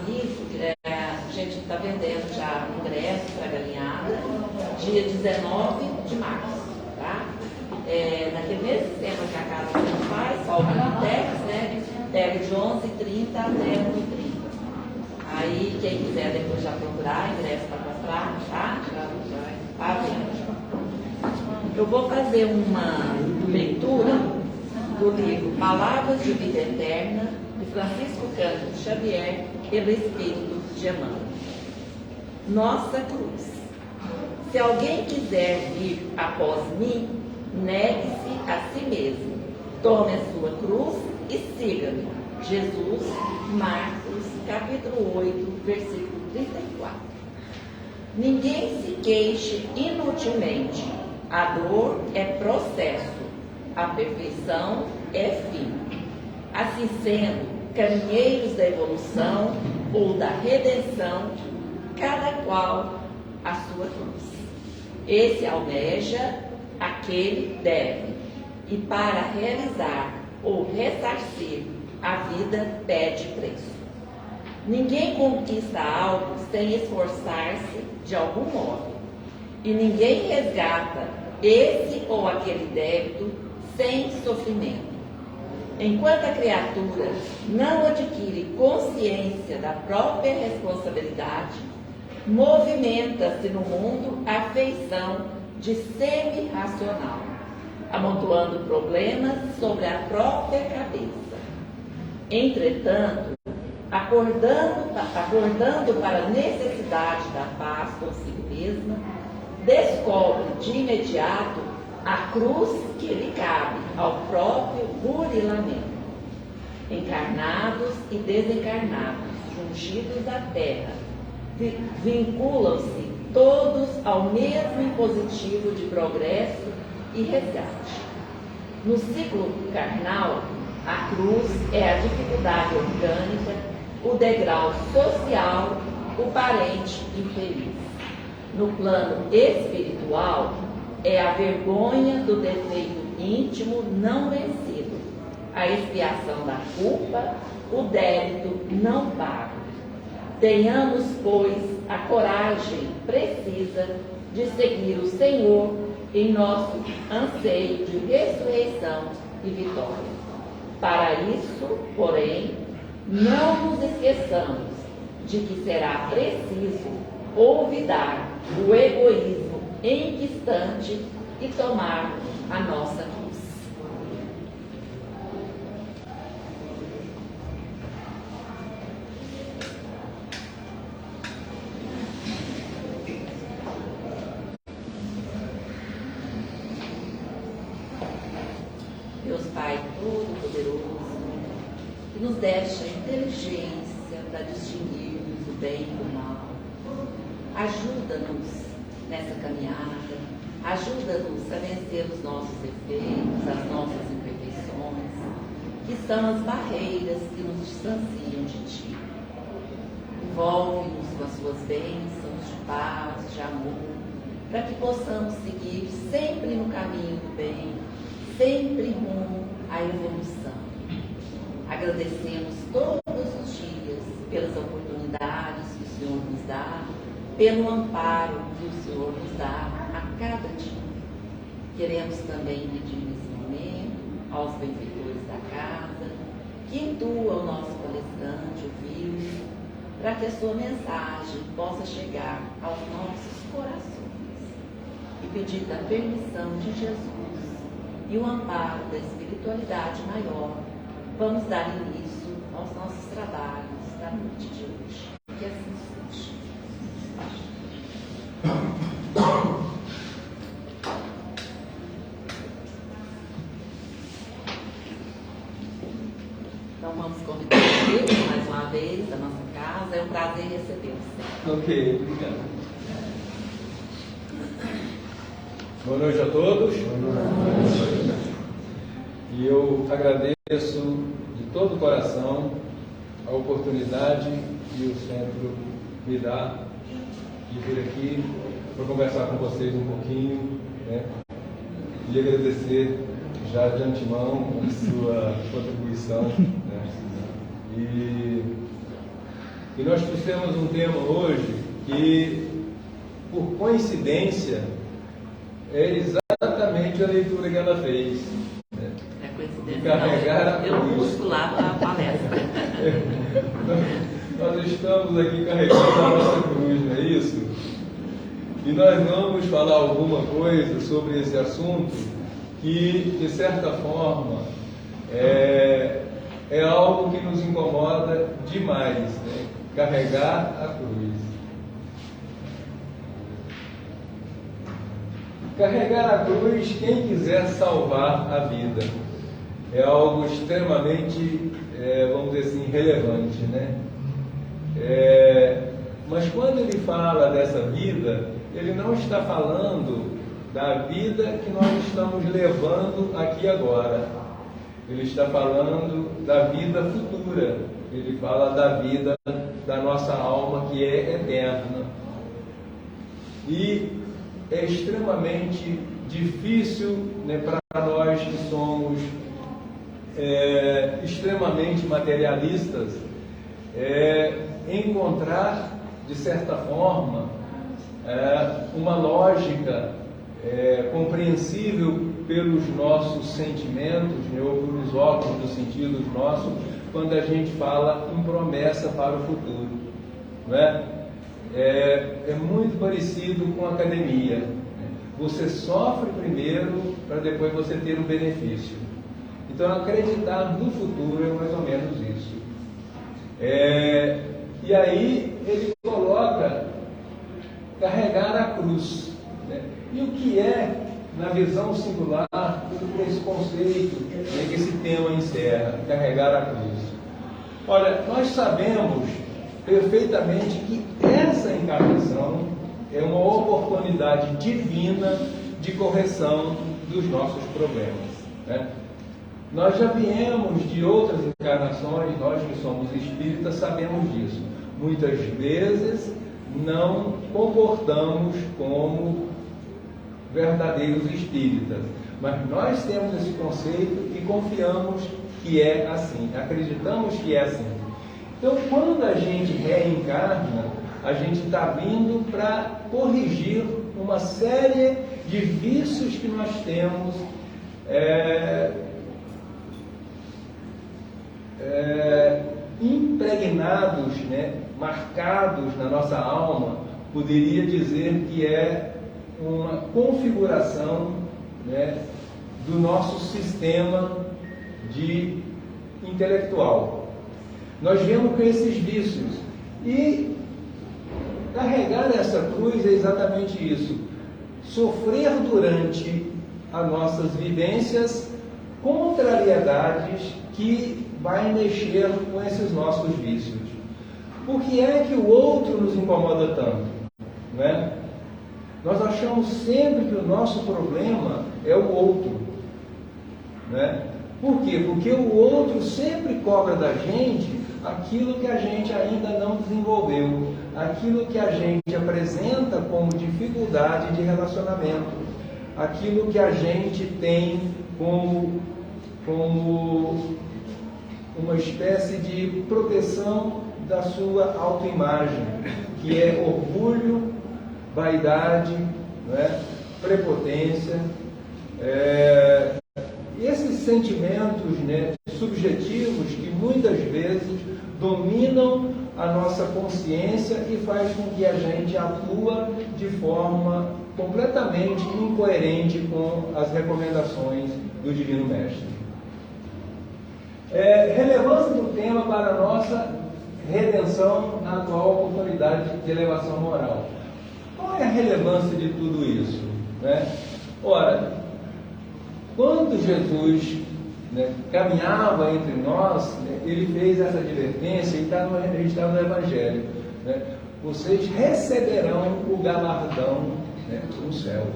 aviso, a gente está vendendo já ingresso para a galinhada, dia 19 de março, tá? Naquele mesmo sistema que a casa sempre faz, só o Bibliotex, né? Pega de 11h30 até 1h30. Aí, quem quiser depois já procurar, ingresso para comprar, tá? Tá vendo? Eu vou fazer uma leitura do livro Palavras de Vida Eterna, de Francisco Cândido Xavier, pelo Espírito de Emmanuel. Nossa cruz. Se alguém quiser vir após mim, negue-se a si mesmo. Tome a sua cruz e siga-me. Jesus, Marcos, capítulo 8, versículo 34. Ninguém se queixe inutilmente. A dor é processo, a perfeição é fim. Assim sendo, caminheiros da evolução ou da redenção, cada qual a sua cruz. Esse almeja, aquele deve, e para realizar ou ressarcir a vida pede preço. Ninguém conquista algo sem esforçar-se de algum modo. E ninguém resgata esse ou aquele débito sem sofrimento. Enquanto a criatura não adquire consciência da própria responsabilidade, movimenta-se no mundo a feição de semi-racional, amontoando problemas sobre a própria cabeça. Entretanto, acordando para a necessidade da paz consigo mesma, descobre de imediato a cruz que lhe cabe ao próprio burilamento. Encarnados e desencarnados, jungidos à terra, vinculam-se todos ao mesmo impositivo de progresso e resgate. No ciclo carnal, a cruz é a dificuldade orgânica, o degrau social, o parente infeliz. No plano espiritual, é a vergonha do defeito íntimo não vencido, a expiação da culpa, o débito não pago. Tenhamos, pois, a coragem precisa de seguir o Senhor em nosso anseio de ressurreição e vitória. Para isso, porém, não nos esqueçamos de que será preciso olvidar o egoísmo enquistante e tomar a nossa cruz. Deus Pai Todo-Poderoso, que nos deste a inteligência para distinguirmos o bem do mal. Ajuda-nos nessa caminhada, ajuda-nos a vencer os nossos defeitos, as nossas imperfeições, que são as barreiras que nos distanciam de Ti. Envolve-nos com as Suas bênçãos de paz, de amor, para que possamos seguir sempre no caminho do bem, sempre rumo à evolução. Agradecemos todos os dias pelas oportunidades que o Senhor nos dá, pelo amparo que o Senhor nos dá a cada dia. Queremos também pedir nesse momento aos benfeitores da casa que intuam o nosso palestrante, o Wilson, para que a sua mensagem possa chegar aos nossos corações e pedir a permissão de Jesus e o amparo da espiritualidade maior. Vamos dar início aos nossos trabalhos da noite de hoje. Que assim seja. Então vamos convidar Deus mais uma vez da nossa casa. É um prazer recebê-los. Ok, obrigado. Boa noite a todos. E eu agradeço de todo o coração a oportunidade que o centro me dá de vir aqui para conversar com vocês um pouquinho, né? E agradecer já de antemão a sua contribuição, né? E E nós trouxemos um tema hoje que, por coincidência, é exatamente a leitura que ela fez. Né? É coincidência, Carregar não. Eu musculava a palestra. Nós estamos aqui carregando a nossa cruz, não é isso? E nós vamos falar alguma coisa sobre esse assunto que, de certa forma, é algo que nos incomoda demais, né? Carregar a cruz. Carregar a cruz, quem quiser salvar a vida, é algo extremamente, vamos dizer assim, relevante, né? Mas quando ele fala dessa vida, ele não está falando da vida que nós estamos levando aqui agora. Ele está falando da vida futura. Ele fala da vida da nossa alma, que é eterna. E é extremamente difícil, né, para nós que somos extremamente materialistas, encontrar, de certa forma, uma lógica compreensível pelos nossos sentimentos, né, ou pelos óculos dos sentidos nossos, quando a gente fala em promessa para o futuro. Não é? É muito parecido com a academia. Você sofre primeiro para depois você ter um benefício. Então, acreditar no futuro é mais ou menos isso. E aí ele coloca carregar a cruz. Né? E o que é, na visão singular, esse conceito, né, que esse tema encerra, carregar a cruz? Olha, nós sabemos perfeitamente que essa encarnação é uma oportunidade divina de correção dos nossos problemas. Né? Nós já viemos de outras encarnações, nós que somos espíritas sabemos disso. Muitas vezes não comportamos como verdadeiros espíritas, mas nós temos esse conceito e confiamos que é assim, acreditamos que é assim. Então, quando a gente reencarna, a gente está vindo para corrigir uma série de vícios que nós temos impregnados, né, marcados na nossa alma. Poderia dizer que é uma configuração, né, do nosso sistema intelectual. Nós viemos com esses vícios e carregar essa cruz é exatamente isso: sofrer durante as nossas vivências contrariedades que vai mexer com esses nossos vícios. Por que é que o outro nos incomoda tanto? Não é? Nós achamos sempre que o nosso problema é o outro. Não é? Por quê? Porque o outro sempre cobra da gente aquilo que a gente ainda não desenvolveu, aquilo que a gente apresenta como dificuldade de relacionamento, aquilo que a gente tem como uma espécie de proteção da sua autoimagem, que é orgulho, vaidade, né, prepotência, esses sentimentos, né, subjetivos que muitas vezes dominam a nossa consciência e faz com que a gente atua de forma completamente incoerente com as recomendações do Divino Mestre. Relevância do tema para a nossa redenção na atual oportunidade de elevação moral. Qual é a relevância de tudo isso? Né? Ora, quando Jesus, né, caminhava entre nós, né, ele fez essa advertência, e a gente está no Evangelho. Né? Vocês receberão o galardão, né, no céu.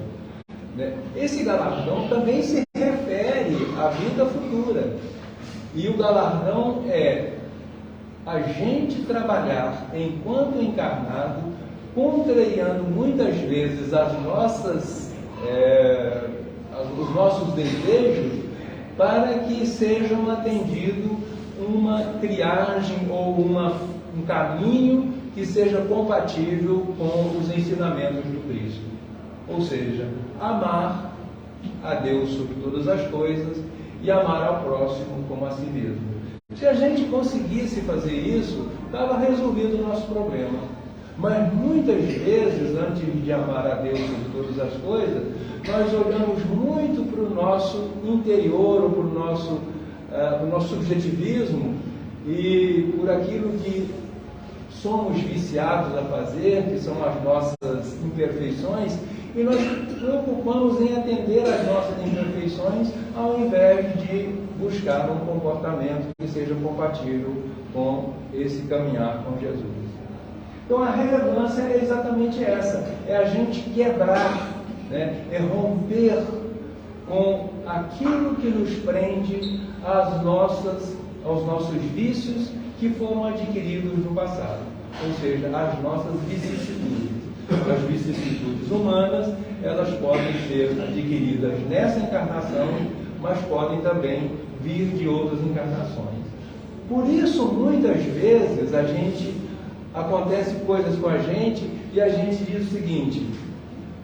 Né? Esse galardão também se refere à vida futura. E o galardão é a gente trabalhar enquanto encarnado, contrariando muitas vezes os nossos desejos, para que sejam atendidos uma triagem ou um caminho que seja compatível com os ensinamentos do Cristo. Ou seja, amar a Deus sobre todas as coisas e amar ao próximo como a si mesmo. Se a gente conseguisse fazer isso, estava resolvido o nosso problema. Mas muitas vezes, antes de amar a Deus sobre todas as coisas, nós olhamos muito para o nosso interior, ou para o nosso subjetivismo, e por aquilo que somos viciados a fazer, que são as nossas imperfeições, e nós nos preocupamos em atender às nossas imperfeições, ao invés de buscar um comportamento que seja compatível com esse caminhar com Jesus. Então a relevância é exatamente essa, é a gente quebrar, né? É romper com aquilo que nos prende aos nossos vícios que foram adquiridos no passado, ou seja, as nossas vicissitudes. As vicissitudes humanas, elas podem ser adquiridas nessa encarnação, mas podem também vir de outras encarnações. Por isso, muitas vezes, acontece coisas com a gente e a gente diz o seguinte: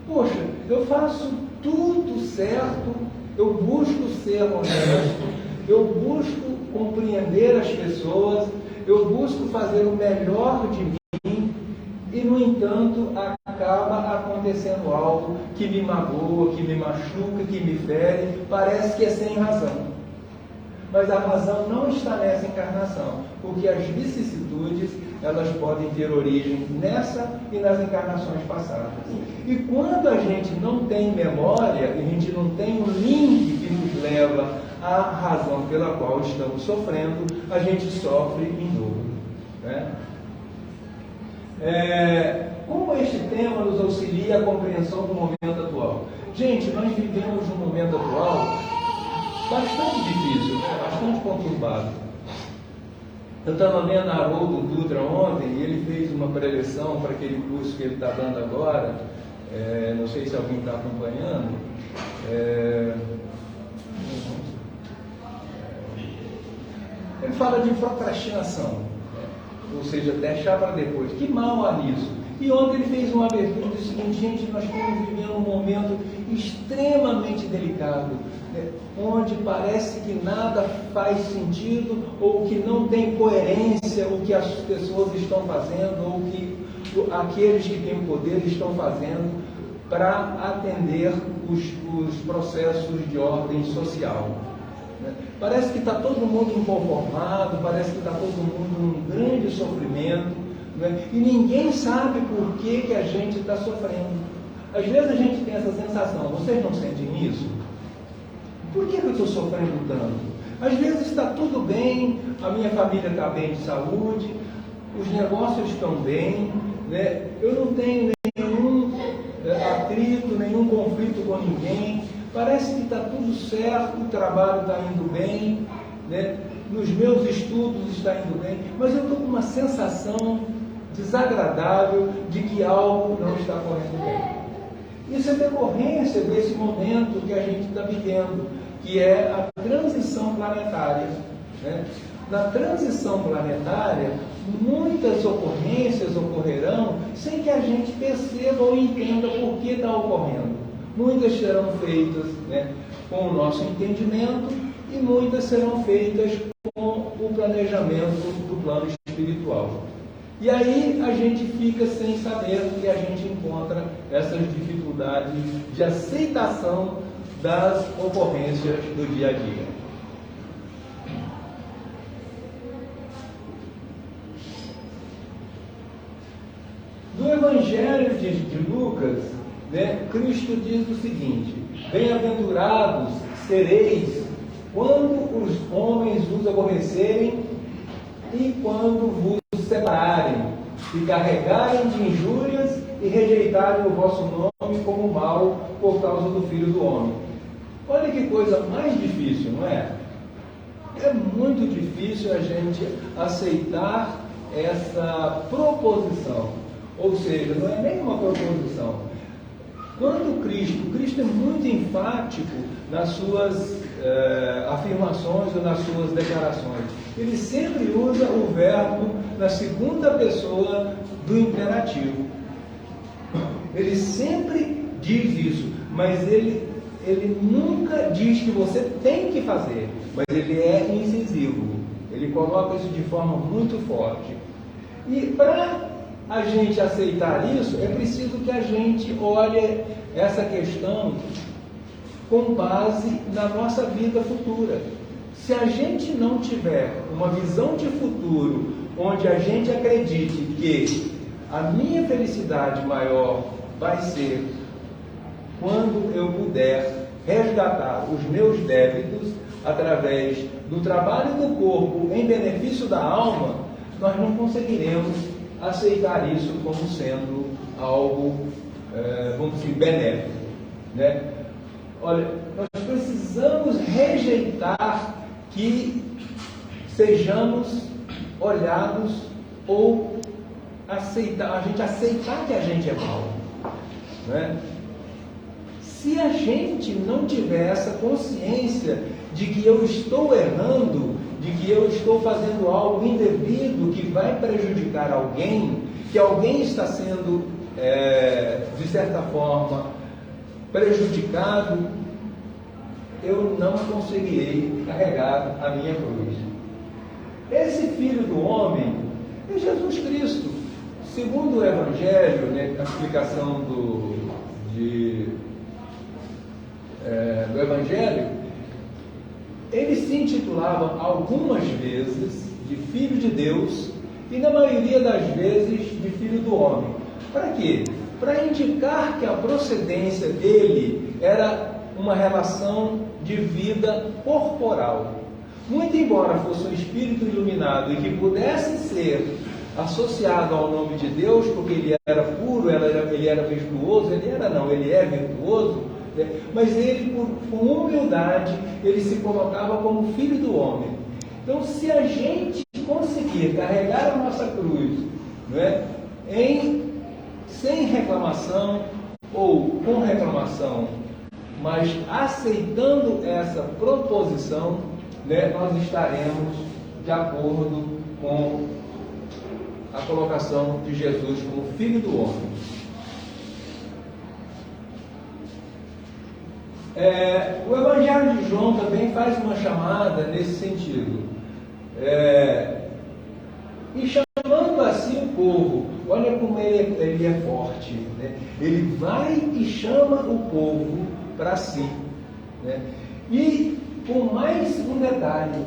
poxa, eu faço tudo certo, eu busco ser honesto, eu busco compreender as pessoas, eu busco fazer o melhor de mim, e no entanto acaba acontecendo algo que me magoa, que me machuca, que me fere, parece que é sem razão. Mas a razão não está nessa encarnação, porque as vicissitudes, elas podem ter origem nessa e nas encarnações passadas. E quando a gente não tem memória, a gente não tem um link que nos leva à razão pela qual estamos sofrendo, a gente sofre em dobro, né? Como este tema nos auxilia a compreensão do momento atual? Gente, nós vivemos num momento atual bastante difícil, bastante conturbado. Eu estava vendo a Haroldo Dutra ontem e ele fez uma preleção para aquele curso que ele está dando agora. Não sei se alguém está acompanhando. Ele fala de procrastinação, ou seja, deixar para depois. Que mal há nisso? E ontem ele fez uma abertura do seguinte: gente, nós estamos vivendo um momento extremamente delicado, né, onde parece que nada faz sentido, ou que não tem coerência o que as pessoas estão fazendo, ou que aqueles que têm poder estão fazendo para atender os processos de ordem social. Parece que está todo mundo inconformado, parece que está todo mundo num grande sofrimento, né? E ninguém sabe por que a gente está sofrendo. Às vezes a gente tem essa sensação: vocês não sentem isso? Por que eu estou sofrendo tanto? Às vezes está tudo bem, a minha família está bem de saúde, os negócios estão bem, né? Eu não tenho nenhum atrito, nenhum conflito com ninguém. Parece que está tudo certo, o trabalho está indo bem, né? Nos meus estudos está indo bem, mas eu estou com uma sensação desagradável de que algo não está correndo bem. Isso é decorrência desse momento que a gente está vivendo, que é a transição planetária, né? Na transição planetária, muitas ocorrências ocorrerão sem que a gente perceba ou entenda por que está ocorrendo. Muitas serão feitas, né, com o nosso entendimento, e muitas serão feitas com o planejamento do plano espiritual. E aí a gente fica sem saber que a gente encontra essas dificuldades de aceitação das ocorrências do dia a dia. No Evangelho de Lucas, né, Cristo diz o seguinte: bem-aventurados sereis quando os homens vos aborrecerem e quando vos separarem, e carregarem de injúrias e rejeitarem o vosso nome como mal por causa do Filho do Homem. Olha que coisa mais difícil, não é? É muito difícil a gente aceitar essa proposição. Ou seja, não é nem uma proposição. Quando Cristo é muito enfático nas suas afirmações ou nas suas declarações. Ele sempre usa o verbo na segunda pessoa do imperativo. Ele sempre diz isso, mas ele nunca diz que você tem que fazer, mas ele é incisivo. Ele coloca isso de forma muito forte. E para a gente aceitar isso, é preciso que a gente olhe essa questão com base na nossa vida futura. Se a gente não tiver uma visão de futuro, onde a gente acredite que a minha felicidade maior vai ser quando eu puder resgatar os meus débitos através do trabalho do corpo em benefício da alma, nós não conseguiremos aceitar isso como sendo algo, vamos dizer, benéfico, né? Olha, nós precisamos rejeitar que sejamos olhados ou a gente aceitar que a gente é mau, né? Se a gente não tiver essa consciência de que eu estou errando, de que eu estou fazendo algo indevido que vai prejudicar alguém, que alguém está sendo, de certa forma, prejudicado, eu não conseguirei carregar a minha cruz. Esse Filho do Homem é Jesus Cristo. Segundo o Evangelho, né, a explicação do Evangelho, ele se intitulava algumas vezes de Filho de Deus e na maioria das vezes de Filho do Homem. Para quê? Para indicar que a procedência dele era uma relação de vida corporal. Muito embora fosse um espírito iluminado e que pudesse ser associado ao nome de Deus, porque ele era puro, ele era virtuoso, ele é virtuoso, né? Mas ele, com humildade, ele se colocava como Filho do Homem. Então, se a gente conseguir carregar a nossa cruz, né, sem reclamação ou com reclamação, mas aceitando essa proposição, né, nós estaremos de acordo com a colocação de Jesus como Filho do Homem. O Evangelho de João também faz uma chamada nesse sentido. E chamando assim o povo, olha como ele é forte, né? Ele vai e chama o povo para si, né? E com mais um detalhe,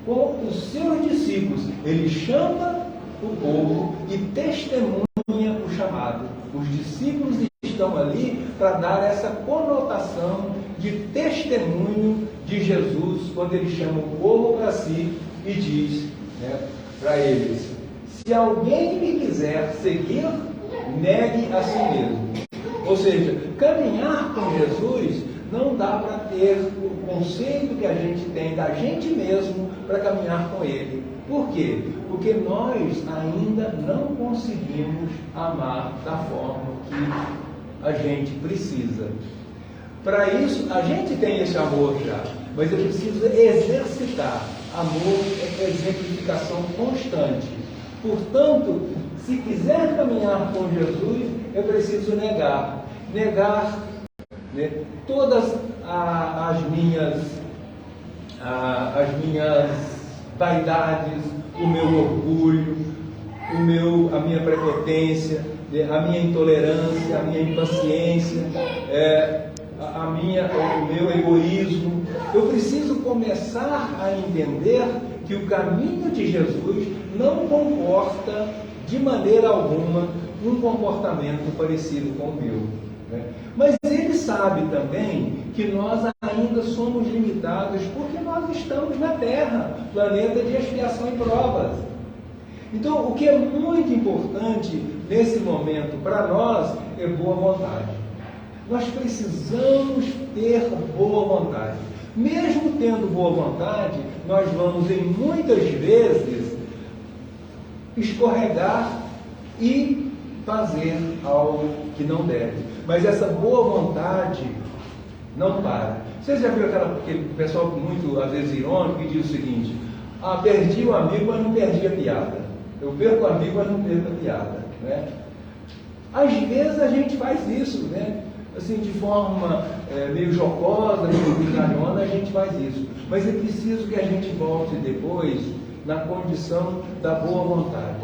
com os seus discípulos, ele chama o povo e testemunha o chamado. Os discípulos estão ali para dar essa conotação de testemunho de Jesus, quando ele chama o povo para si e diz, né, para eles: se alguém me quiser seguir, negue a si mesmo. Ou seja, caminhar com Jesus não dá para ter o conceito que a gente tem da gente mesmo para caminhar com Ele. Por quê? Porque nós ainda não conseguimos amar da forma que a gente precisa. Para isso, a gente tem esse amor já, mas eu preciso exercitar. Amor é exemplificação constante. Portanto, se quiser caminhar com Jesus, eu preciso negar, né, todas as minhas vaidades, o meu orgulho, a minha prepotência, a minha intolerância, a minha impaciência, o meu egoísmo. Eu preciso começar a entender que o caminho de Jesus não comporta de maneira alguma um comportamento parecido com o meu, né? Mas ele sabe também que nós ainda somos limitados porque nós estamos na Terra, planeta de expiação e provas. Então, o que é muito importante nesse momento para nós é boa vontade. Nós precisamos ter boa vontade. Mesmo tendo boa vontade, nós vamos em muitas vezes escorregar e fazer algo que não deve. Mas essa boa vontade não para. Você já viu aquele pessoal muito, às vezes, irônico, que diz o seguinte: ah, perdi o amigo, mas não perdi a piada. Eu perco o amigo, mas não perco a piada. Né? Às vezes a gente faz isso, né? Assim, de forma meio jocosa, meio brincalhona, a gente faz isso. Mas é preciso que a gente volte depois na condição da boa vontade.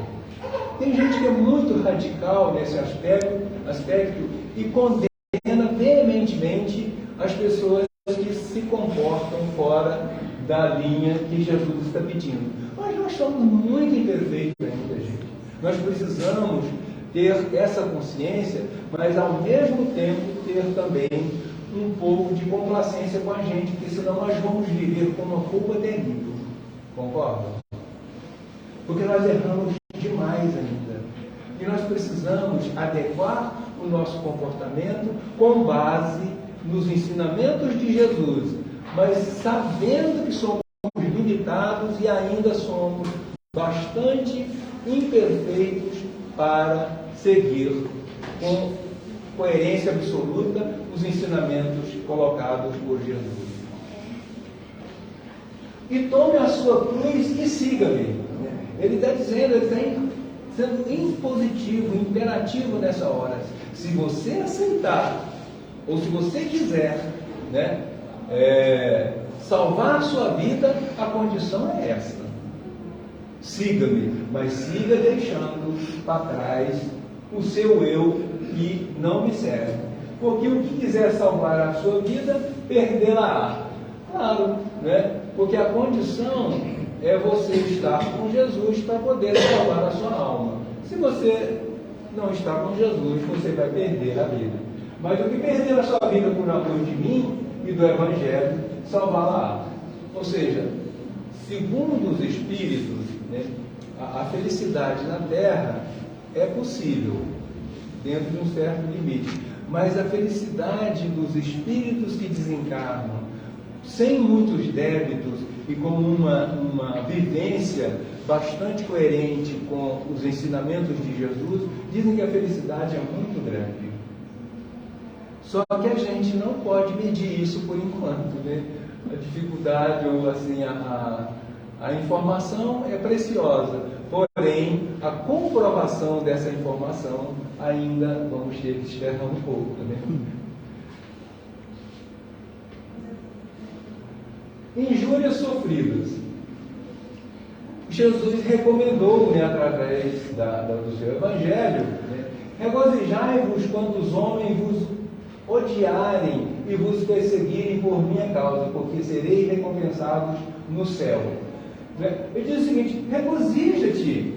Tem gente que é muito radical nesse aspecto e condena veementemente as pessoas que se comportam fora da linha que Jesus está pedindo. Mas nós somos muito imperfeitos ainda, gente. Nós precisamos ter essa consciência, mas ao mesmo tempo ter também um pouco de complacência com a gente, porque senão nós vamos viver com uma culpa terrível. Concorda? Porque nós erramos demais ainda. E nós precisamos adequar o nosso comportamento com base nos ensinamentos de Jesus, mas sabendo que somos limitados e ainda somos bastante imperfeitos para seguir com coerência absoluta os ensinamentos colocados por Jesus. E tome a sua cruz e siga-me. Ele está dizendo, ele está sendo impositivo, imperativo nessa hora. Se você aceitar, ou se você quiser, né, salvar a sua vida, a condição é essa. Siga-me, mas siga deixando para trás o seu eu que não me serve. Porque o que quiser salvar a sua vida, perdê-la-á. Claro, né? Porque a condição é você estar com Jesus para poder salvar a sua alma. Se você não está com Jesus, você vai perder a vida. Mas o que perder a sua vida por amor de mim e do Evangelho, salvá-la-á. Ou seja, segundo os Espíritos, né, a felicidade na Terra é possível, dentro de um certo limite. Mas a felicidade dos Espíritos que desencarnam, sem muitos débitos e com uma vivência bastante coerente com os ensinamentos de Jesus, dizem que a felicidade é muito grande. Só que a gente não pode medir isso por enquanto, né? A dificuldade ou assim, a informação é preciosa, porém a comprovação dessa informação ainda vamos ter que esperar um pouco, né? Injúrias sofridas. Jesus recomendou, né, através do seu Evangelho, né, regozijai-vos quando os homens vos odiarem e vos perseguirem por minha causa, porque sereis recompensados no céu. Ele diz o seguinte: regozija-te.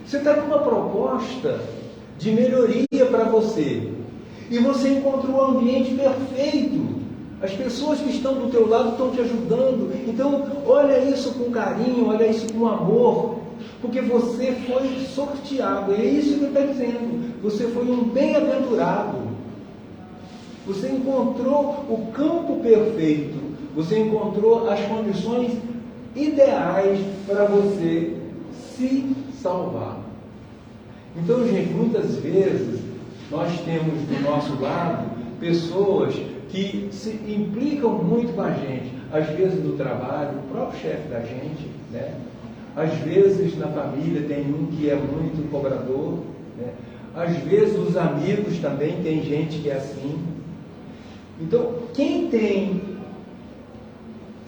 Você está com uma proposta de melhoria para você, e você encontrou o ambiente perfeito. As pessoas que estão do teu lado estão te ajudando. Então, olha isso com carinho, olha isso com amor, porque você foi sorteado. É isso que ele está dizendo. Você foi um bem-aventurado. Você encontrou o campo perfeito. Você encontrou as condições ideais para você se salvar. Então, gente, muitas vezes nós temos do nosso lado pessoas que se implicam muito com a gente, às vezes no trabalho, o próprio chefe da gente, né? Às vezes na família tem um que é muito cobrador, né? Às vezes os amigos também tem gente que é assim. Então, quem tem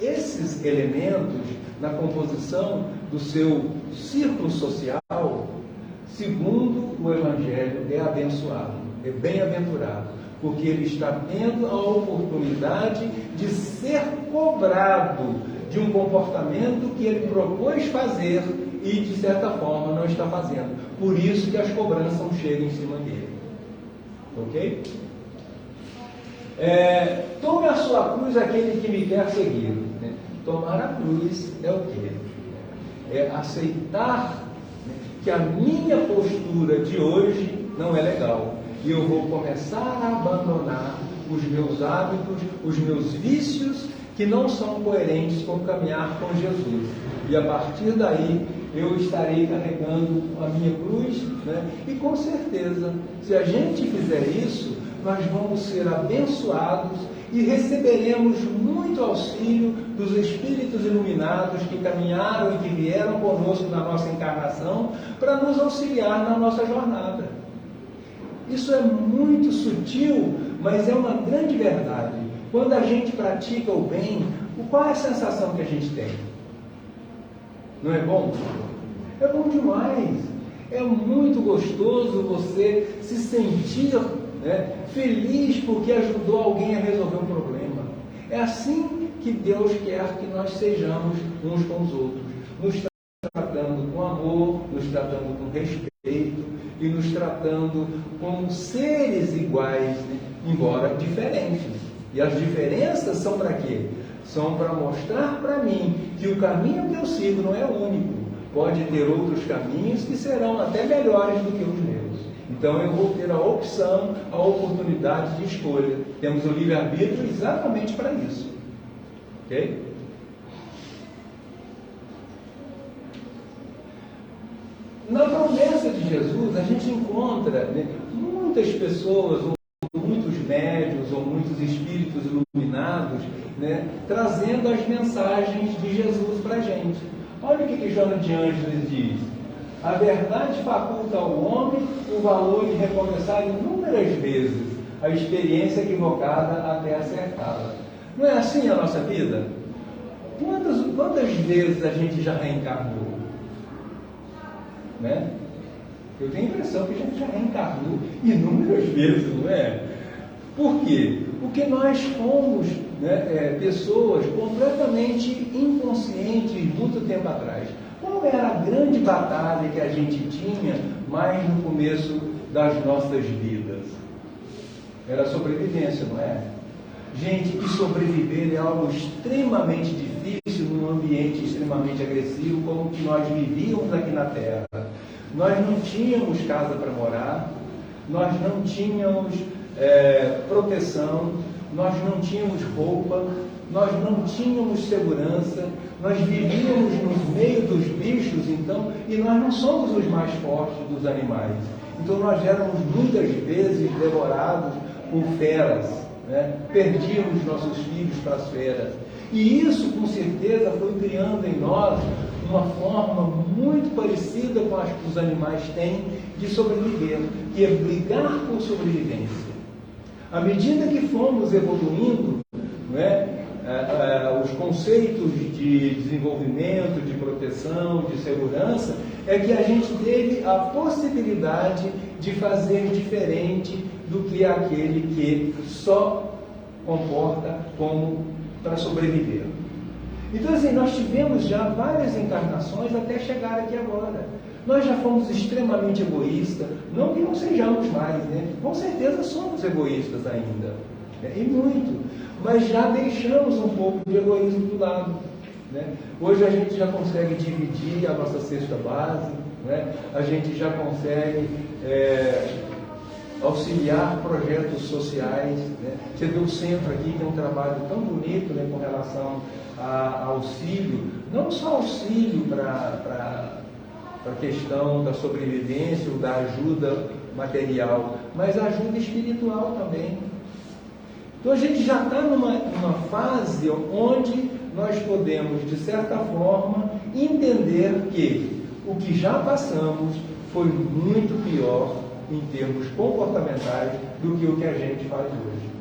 esses elementos na composição do seu círculo social, segundo o Evangelho, é abençoado, é bem-aventurado, porque ele está tendo a oportunidade de ser cobrado de um comportamento que ele propôs fazer e, de certa forma, não está fazendo. Por isso que as cobranças chegam em cima dele. Ok? Tome a sua cruz aquele que me quer seguir. Né? Tomar a cruz é o quê? É aceitar, né, que a minha postura de hoje não é legal. E eu vou começar a abandonar os meus hábitos, os meus vícios, que não são coerentes com caminhar com Jesus. E a partir daí, eu estarei carregando a minha cruz, né? E com certeza, se a gente fizer isso, nós vamos ser abençoados e receberemos muito auxílio dos Espíritos iluminados que caminharam e que vieram conosco na nossa encarnação para nos auxiliar na nossa jornada. Isso é muito sutil, mas é uma grande verdade. Quando a gente pratica o bem, qual é a sensação que a gente tem? Não é bom? É bom demais. É muito gostoso você se sentir, né, feliz porque ajudou alguém a resolver um problema. É assim que Deus quer que nós sejamos uns com os outros, nos tratando com amor, nos tratando com respeito e nos tratando como seres iguais, né, embora diferentes. E as diferenças são para quê? São para mostrar para mim que o caminho que eu sigo não é único. Pode ter outros caminhos que serão até melhores do que os meus. Então eu vou ter a opção, a oportunidade de escolha. Temos o livre-arbítrio exatamente para isso. Ok? Na promessa de Jesus, a gente encontra, né, muitas pessoas, ou muitos médiuns, ou muitos espíritos iluminados, né, trazendo as mensagens de Jesus para a gente. Olha o que Joana de Ângeles diz. A verdade faculta ao homem o valor de recomeçar inúmeras vezes a experiência equivocada até acertá-la. Não é assim a nossa vida? Quantas vezes a gente já reencarnou? Né? Eu tenho a impressão que a gente já reencarnou inúmeras vezes, não é? Por quê? Porque nós fomos, né, pessoas completamente inconscientes muito tempo atrás. Qual era a grande batalha que a gente tinha mais no começo das nossas vidas? Era a sobrevivência, não é? Gente, e sobreviver é algo extremamente difícil num ambiente extremamente agressivo como o que nós vivíamos aqui na Terra. Nós não tínhamos casa para morar, nós não tínhamos proteção, nós não tínhamos roupa, nós não tínhamos segurança, nós vivíamos no meio dos bichos, então, e nós não somos os mais fortes dos animais. Então nós éramos muitas vezes devorados por feras, né? Perdíamos nossos filhos para as feras. E isso, com certeza, foi criando em nós uma forma muito parecida com a que os animais têm de sobreviver, que é brigar por sobrevivência. À medida que fomos evoluindo, não é, os conceitos de desenvolvimento, de proteção, de segurança, é que a gente teve a possibilidade de fazer diferente do que aquele que só comporta como para sobreviver. Então, assim, nós tivemos já várias encarnações até chegar aqui agora. Nós já fomos extremamente egoístas, não que não sejamos mais, né? Com certeza somos egoístas ainda, né? E muito, mas já deixamos um pouco de egoísmo do lado, né? Hoje a gente já consegue dividir a nossa cesta básica, né? A gente já consegue auxiliar projetos sociais, né? Você vê o centro aqui, tem um trabalho tão bonito, né, com relação a auxílio, não só auxílio para a questão da sobrevivência ou da ajuda material, mas ajuda espiritual também. Então a gente já está numa fase onde nós podemos, de certa forma, entender que o que já passamos foi muito pior em termos comportamentais do que o que a gente faz hoje.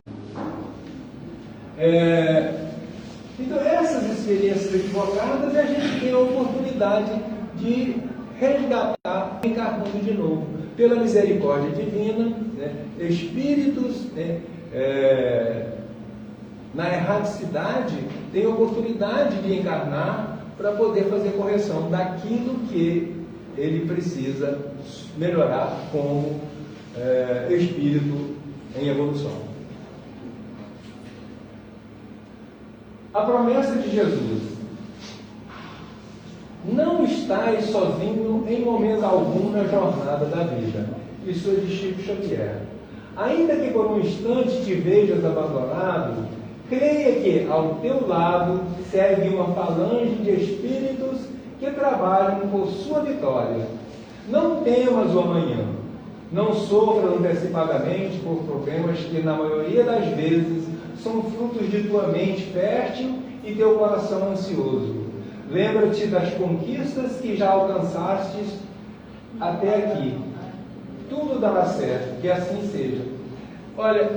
Então essas experiências equivocadas a gente tem a oportunidade de resgatar encarnando de novo. Pela misericórdia divina, né, espíritos, né, na erradicidade têm a oportunidade de encarnar para poder fazer correção daquilo que ele precisa melhorar como espírito em evolução. A promessa de Jesus: não estais sozinho em momento algum na jornada da vida. Isso é de Chico Xavier. Ainda que por um instante te vejas abandonado, creia que ao teu lado segue uma falange de espíritos que trabalham por sua vitória. Não temas o amanhã. Não sofras antecipadamente por problemas que, na maioria das vezes, são frutos de tua mente fértil e teu coração ansioso. Lembra-te das conquistas que já alcançastes até aqui. Tudo dará certo, que assim seja. Olha,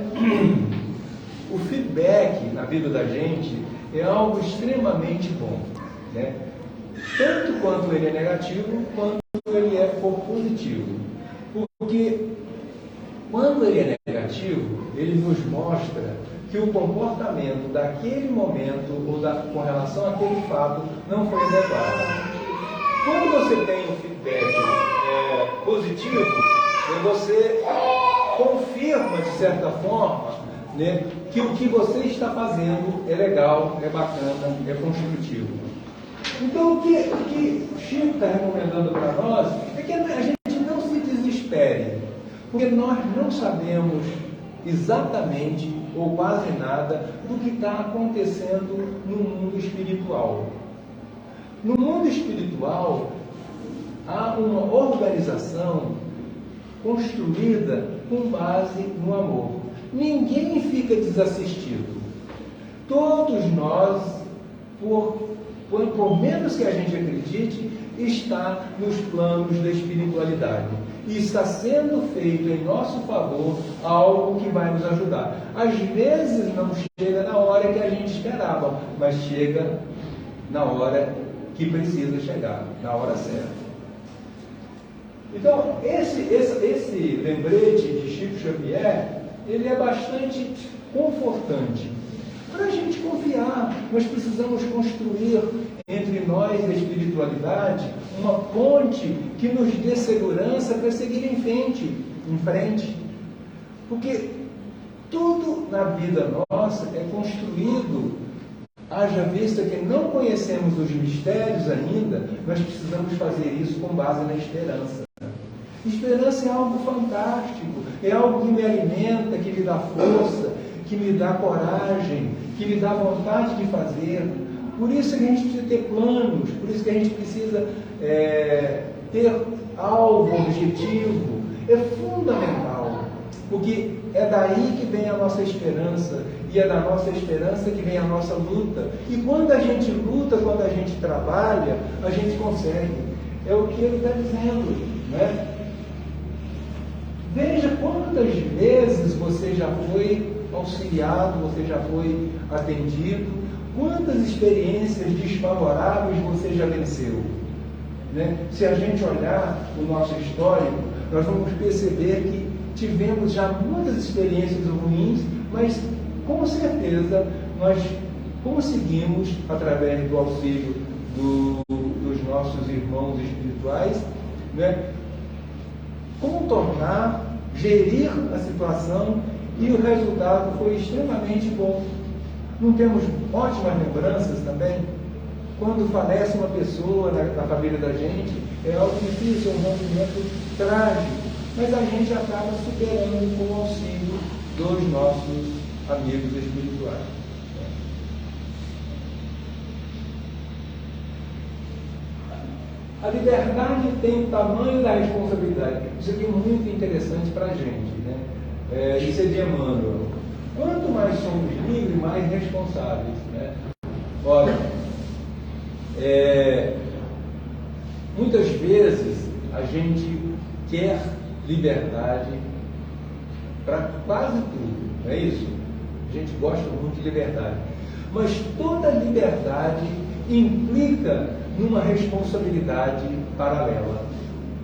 o feedback na vida da gente é algo extremamente bom, né? Tanto quanto ele é negativo, quanto ele é positivo. Porque quando ele é negativo, ele nos mostra que o comportamento daquele momento ou com relação àquele fato não foi adequado. Quando você tem um feedback positivo, você confirma, de certa forma, né, que o que você está fazendo é legal, é bacana, é construtivo. Então, o que Chico está recomendando para nós é que a gente não se desespere, porque nós não sabemos exatamente ou quase nada do que está acontecendo no mundo espiritual. No mundo espiritual, há uma organização construída com base no amor. Ninguém fica desassistido. Todos nós, por menos que a gente acredite, está nos planos da espiritualidade. E está sendo feito em nosso favor algo que vai nos ajudar. Às vezes não chega na hora que a gente esperava, mas chega na hora que precisa chegar, na hora certa. Então, esse lembrete de Chico Xavier, ele é bastante confortante. Para a gente confiar, nós precisamos construir entre nós e a espiritualidade uma ponte que nos dê segurança para seguir em frente. Porque tudo na vida nossa é construído, haja vista que não conhecemos os mistérios ainda, nós precisamos fazer isso com base na esperança. Esperança é algo fantástico, é algo que me alimenta, que me dá força, que me dá coragem, que me dá vontade de fazer. Por isso que a gente precisa ter planos, por isso que a gente precisa ter alvo, objetivo. É fundamental, porque é daí que vem a nossa esperança, e é da nossa esperança que vem a nossa luta. E quando a gente luta, quando a gente trabalha, a gente consegue. É o que ele está dizendo, né? Veja quantas vezes você já foi auxiliado, você já foi atendido, quantas experiências desfavoráveis você já venceu, né? Se a gente olhar o nosso histórico, nós vamos perceber que tivemos já muitas experiências ruins, mas com certeza nós conseguimos, através do auxílio dos nossos irmãos espirituais, né, contornar, gerir a situação, e o resultado foi extremamente bom. Não temos ótimas lembranças também? Quando falece uma pessoa na família da gente, é algo difícil, é um rompimento trágico, mas a gente acaba superando com o auxílio dos nossos amigos espirituais. A liberdade tem o tamanho da responsabilidade. Isso aqui é muito interessante para a gente, né? Isso é de Emmanuel. Quanto mais somos livres, mais responsáveis, né? Olha, muitas vezes a gente quer liberdade para quase tudo, não é isso? A gente gosta muito de liberdade. Mas toda liberdade implica numa responsabilidade paralela,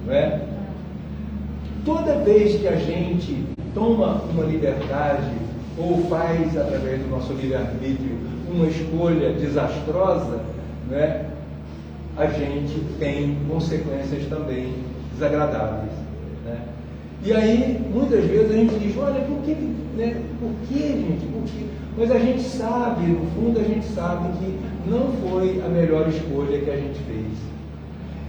não é? Toda vez que a gente toma uma liberdade ou faz, através do nosso livre-arbítrio, uma escolha desastrosa, né, a gente tem consequências também desagradáveis, né? E aí, muitas vezes a gente diz, olha, por que, né? Por que, gente? Por quê? Mas a gente sabe, no fundo a gente sabe que não foi a melhor escolha que a gente fez.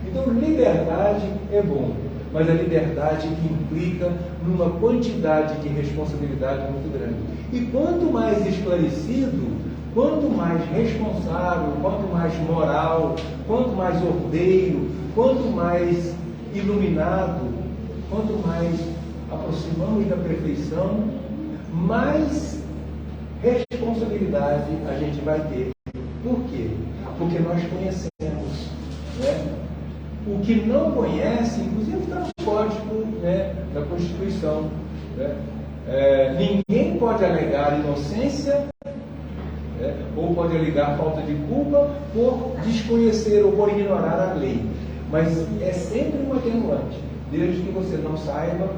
Então, liberdade é bom, mas a liberdade implica numa quantidade de responsabilidade muito grande. E quanto mais esclarecido quanto mais responsável, quanto mais moral, quanto mais ordeiro, quanto mais iluminado, quanto mais aproximamos da perfeição, mais responsabilidade a gente vai ter. Por quê? Porque nós conhecemos, né? O que não conhece, inclusive está no código, né, da Constituição, né? Ninguém pode alegar inocência, né, ou pode alegar falta de culpa por desconhecer ou por ignorar a lei. Mas é sempre um atenuante. Desde que você não saiba,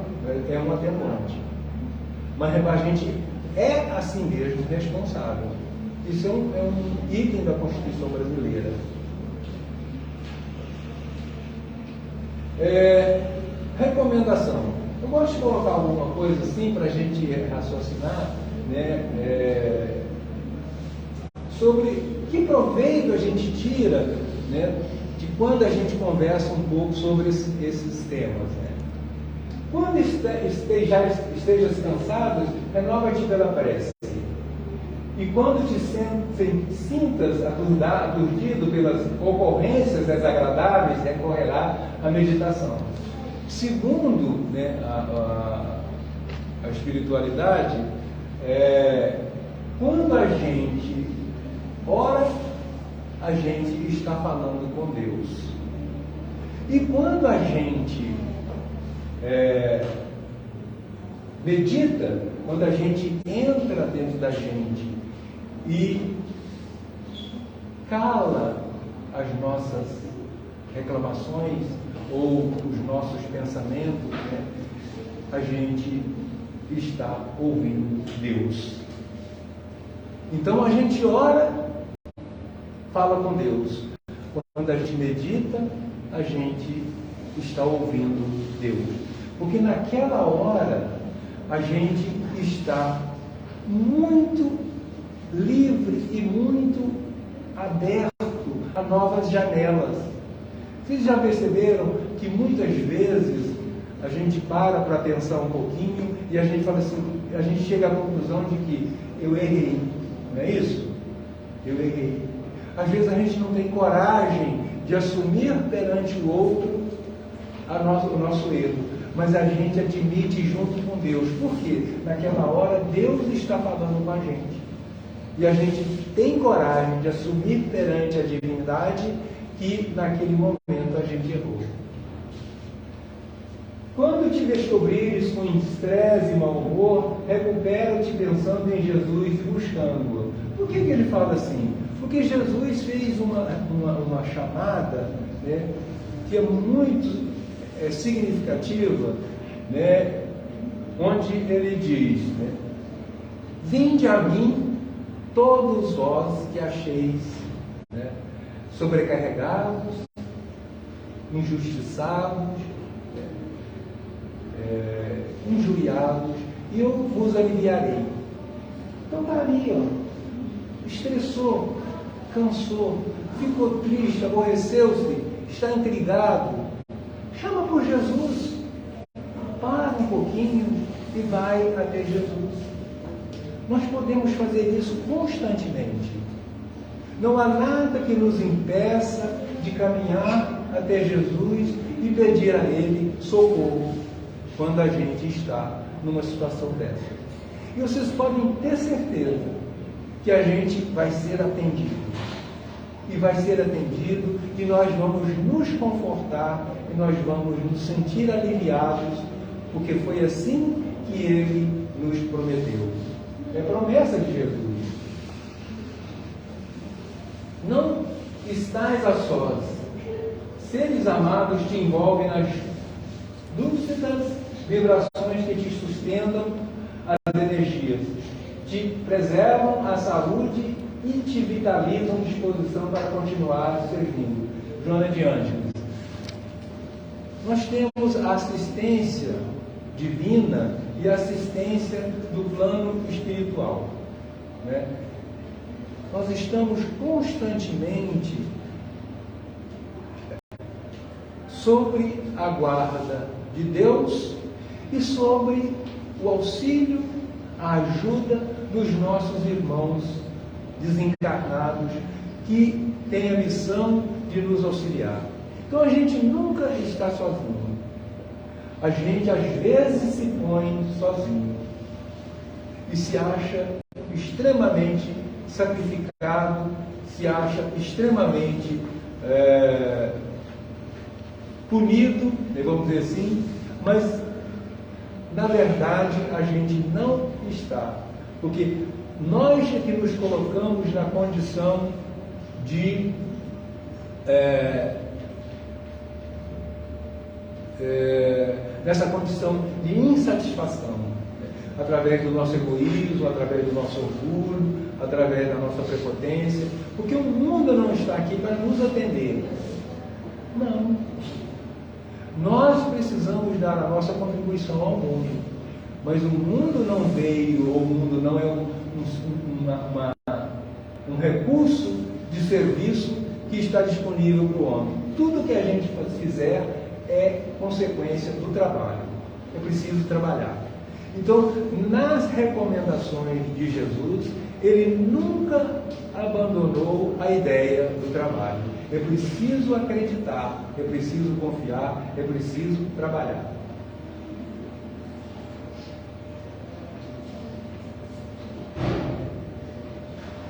é um atenuante. Mas a gente é assim mesmo responsável. Isso é um item da Constituição brasileira. Recomendação. Eu gosto de colocar alguma coisa assim para a gente raciocinar, né, sobre que proveito a gente tira, né, de quando a gente conversa um pouco sobre esses temas. Né? Quando estejas cansado, renova-te pela prece. E quando te sintas aturdido pelas ocorrências desagradáveis, recorrerá à meditação. Segundo, né, a espiritualidade, quando a gente ora, a gente está falando com Deus. E quando a gente medita, quando a gente entra dentro da gente e cala as nossas reclamações ou os nossos pensamentos, né, a gente está ouvindo Deus. Então a gente ora, fala com Deus. Quando a gente medita, a gente está ouvindo Deus. Porque naquela hora a gente está muito livre e muito aberto a novas janelas. Vocês já perceberam que muitas vezes a gente para pensar um pouquinho e a gente fala assim, a gente chega à conclusão de que eu errei, não é isso? Eu errei. Às vezes a gente não tem coragem de assumir perante o outro o nosso erro, mas a gente admite junto com Deus. Por quê? Naquela hora Deus está falando com a gente. E a gente tem coragem de assumir perante a divindade que naquele momento a gente errou. Quando te descobrires com estresse e mau humor, recupera-te pensando em Jesus e buscando-o. Por que ele fala assim? Porque Jesus fez uma chamada, né, que é muito significativa, né, onde ele diz, né, vinde a mim todos vós que acheis, né, sobrecarregados, injustiçados, injuriados, e eu vos aliviarei. Então está ali, ó, estressou, cansou, ficou triste, aborreceu-se, está intrigado, chama por Jesus, para um pouquinho e vai até Jesus. Nós podemos fazer isso constantemente. Não há nada que nos impeça de caminhar até Jesus e pedir a Ele socorro quando a gente está numa situação dessa. E vocês podem ter certeza que a gente vai ser atendido. E vai ser atendido e nós vamos nos confortar e nós vamos nos sentir aliviados, porque foi assim que Ele nos prometeu. É promessa de Jesus. Não estais a sós. Seres amados te envolvem nas lúcidas vibrações que te sustentam as energias, te preservam a saúde e te vitalizam disposição para continuar servindo. Joana de Ângeles. Nós temos a assistência divina e a assistência do plano espiritual, né? Nós estamos constantemente sobre a guarda de Deus e sobre o auxílio, a ajuda dos nossos irmãos desencarnados, que têm a missão de nos auxiliar. Então a gente nunca está sozinho. A gente às vezes se põe sozinho e se acha extremamente sacrificado, se acha extremamente punido, vamos dizer assim, mas na verdade a gente não está, porque nós é que nos colocamos na condição de nessa condição de insatisfação, através do nosso egoísmo, através do nosso orgulho, através da nossa prepotência, porque o mundo não está aqui para nos atender. Não. Nós precisamos dar a nossa contribuição ao mundo, mas o mundo não veio, ou o mundo não é um recurso de serviço que está disponível para o homem. Tudo que a gente fizer é consequência do trabalho. É preciso trabalhar. Então, nas recomendações de Jesus, ele nunca abandonou a ideia do trabalho. É preciso acreditar, é preciso confiar, é preciso trabalhar.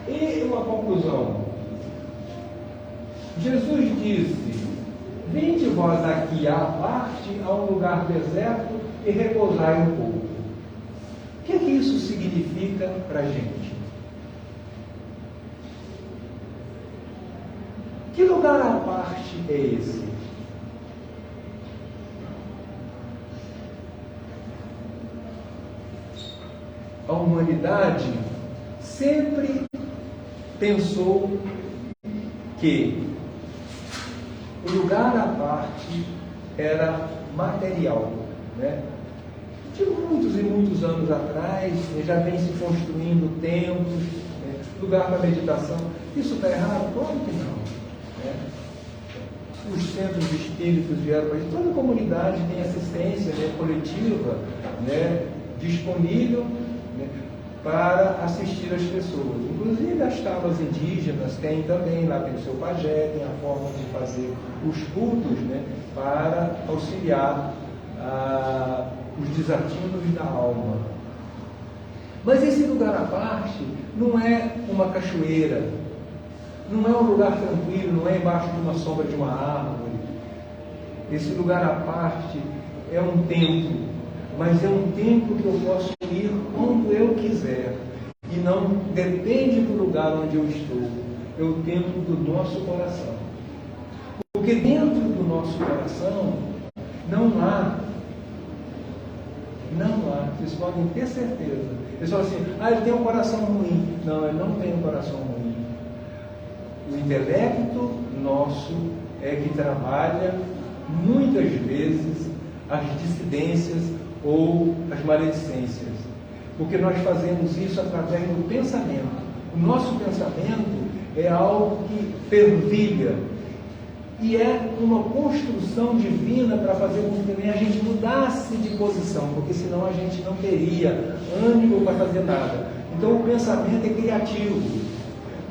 E uma conclusão. Jesus disse: vinde vós aqui à parte, a um lugar deserto, e repousai um pouco. O que é que isso significa para a gente? Que lugar à parte é esse? A humanidade sempre pensou que o lugar à parte era material, né? De muitos e muitos anos atrás, já vem se construindo templos, né? Lugar para meditação. Isso está errado? Claro que não. Né? Os centros de espíritos vieram para isso. Toda a comunidade tem assistência, né, coletiva, né, disponível, né, para assistir as pessoas. Inclusive as tábuas indígenas têm também, lá tem o seu pajé, tem a forma de fazer os cultos, né, para auxiliar os desatinos da alma. Mas esse lugar à parte não é uma cachoeira, não é um lugar tranquilo, não é embaixo de uma sombra de uma árvore. Esse lugar à parte é um templo, mas é um templo que eu posso ir quando eu quiser. E não depende do lugar onde eu estou. É o templo do nosso coração. Porque dentro do nosso coração não há, vocês podem ter certeza. Eles falam assim: ele tem um coração ruim. Não, ele não tem um coração ruim. O intelecto nosso é que trabalha muitas vezes as dissidências ou as maledicências, porque nós fazemos isso através do pensamento. O nosso pensamento é algo que fervilha e é uma construção divina para fazer com que também a gente mudasse de posição, porque senão a gente não teria ânimo para fazer nada. Então o pensamento é criativo,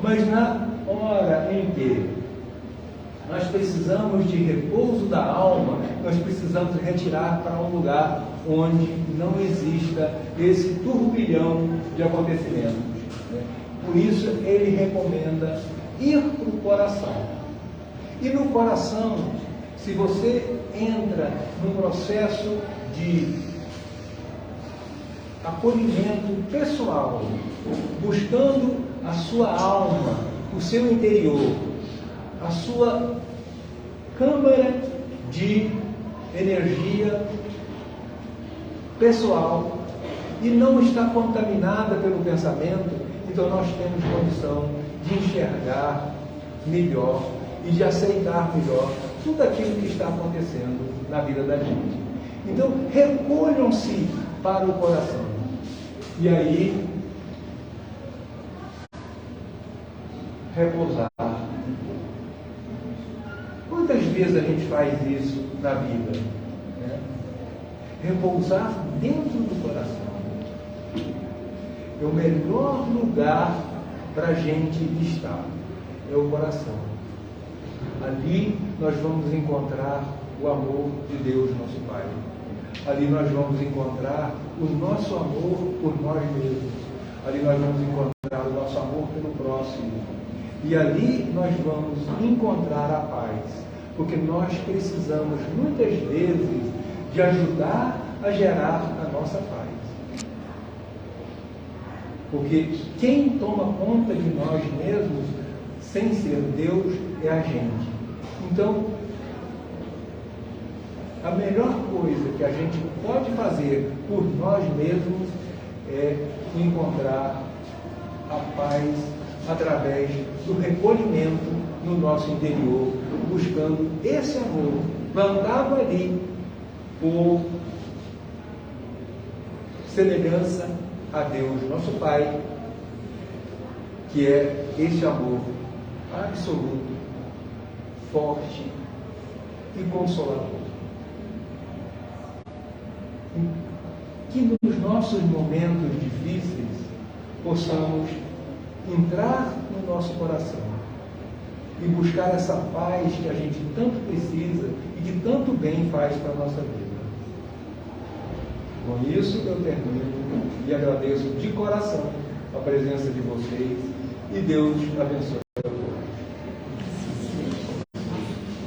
mas na hora em que nós precisamos de repouso da alma, nós precisamos retirar para um lugar onde não exista esse turbilhão de acontecimentos. Por isso ele recomenda ir para o coração. E no coração, se você entra num processo de acolhimento pessoal, buscando a sua alma, o seu interior, a sua câmara de energia pessoal, e não está contaminada pelo pensamento, então nós temos condição de enxergar melhor e de aceitar melhor tudo aquilo que está acontecendo na vida da gente. Então, recolham-se para o coração. E aí, repousar. Quantas vezes a gente faz isso na vida? Né? Repousar dentro do coração. É o melhor lugar para a gente estar, é o coração. Ali nós vamos encontrar o amor de Deus, nosso Pai. Ali nós vamos encontrar o nosso amor por nós mesmos. Ali nós vamos encontrar o nosso amor pelo próximo. E ali nós vamos encontrar a paz. Porque nós precisamos, muitas vezes, de ajudar a gerar a nossa paz. Porque quem toma conta de nós mesmos, sem ser Deus, é a gente. Então, a melhor coisa que a gente pode fazer por nós mesmos é encontrar a paz através do recolhimento no nosso interior, buscando esse amor plantado ali por semelhança a Deus, nosso Pai, que é esse amor absoluto, forte e consolador. Que nos nossos momentos difíceis possamos entrar no nosso coração e buscar essa paz que a gente tanto precisa e que tanto bem faz para a nossa vida. Com isso eu termino e agradeço de coração a presença de vocês e Deus abençoe a todos.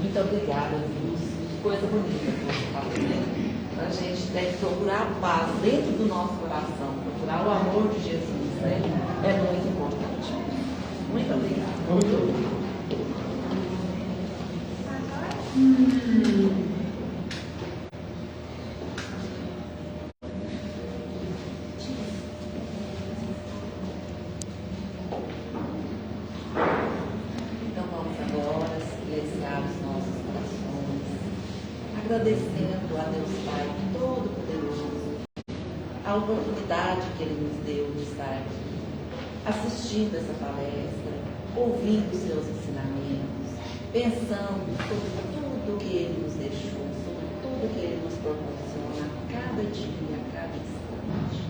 Muito obrigada, Luz. Coisa bonita que você falou, né? A gente tem que procurar a paz dentro do nosso coração, procurar o amor de Jesus, né? É muito importante. Muito obrigada. Muito obrigado. Então vamos agora silenciar os nossos corações, agradecendo a Deus Pai Todo-Poderoso a oportunidade que Ele nos deu de estar aqui, assistindo essa palestra, ouvindo seus ensinamentos, pensando sobre tudo que Ele nos deixou, sobre tudo que Ele nos proporciona a cada dia, a cada instante.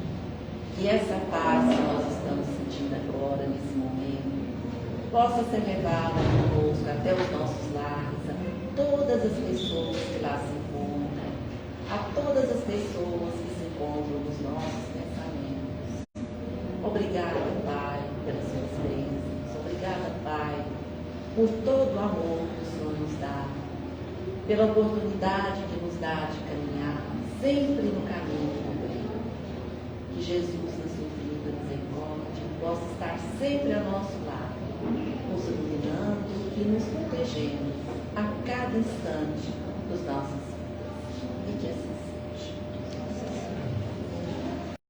Que essa paz que nós estamos sentindo agora, nesse momento, possa ser levada conosco até os nossos lares, a todas as pessoas que lá se encontram, a todas as pessoas que se encontram nos nossos pensamentos. Obrigada, Pai, pelas suas bênçãos. Obrigada, Pai, por todo o amor que o Senhor nos dá, pela oportunidade que nos dá de caminhar sempre no caminho comprido. Que Jesus, na sua vida misericórdia, possa estar sempre ao nosso lado, nos iluminando e nos protegendo a cada instante dos nossos dias. E que assim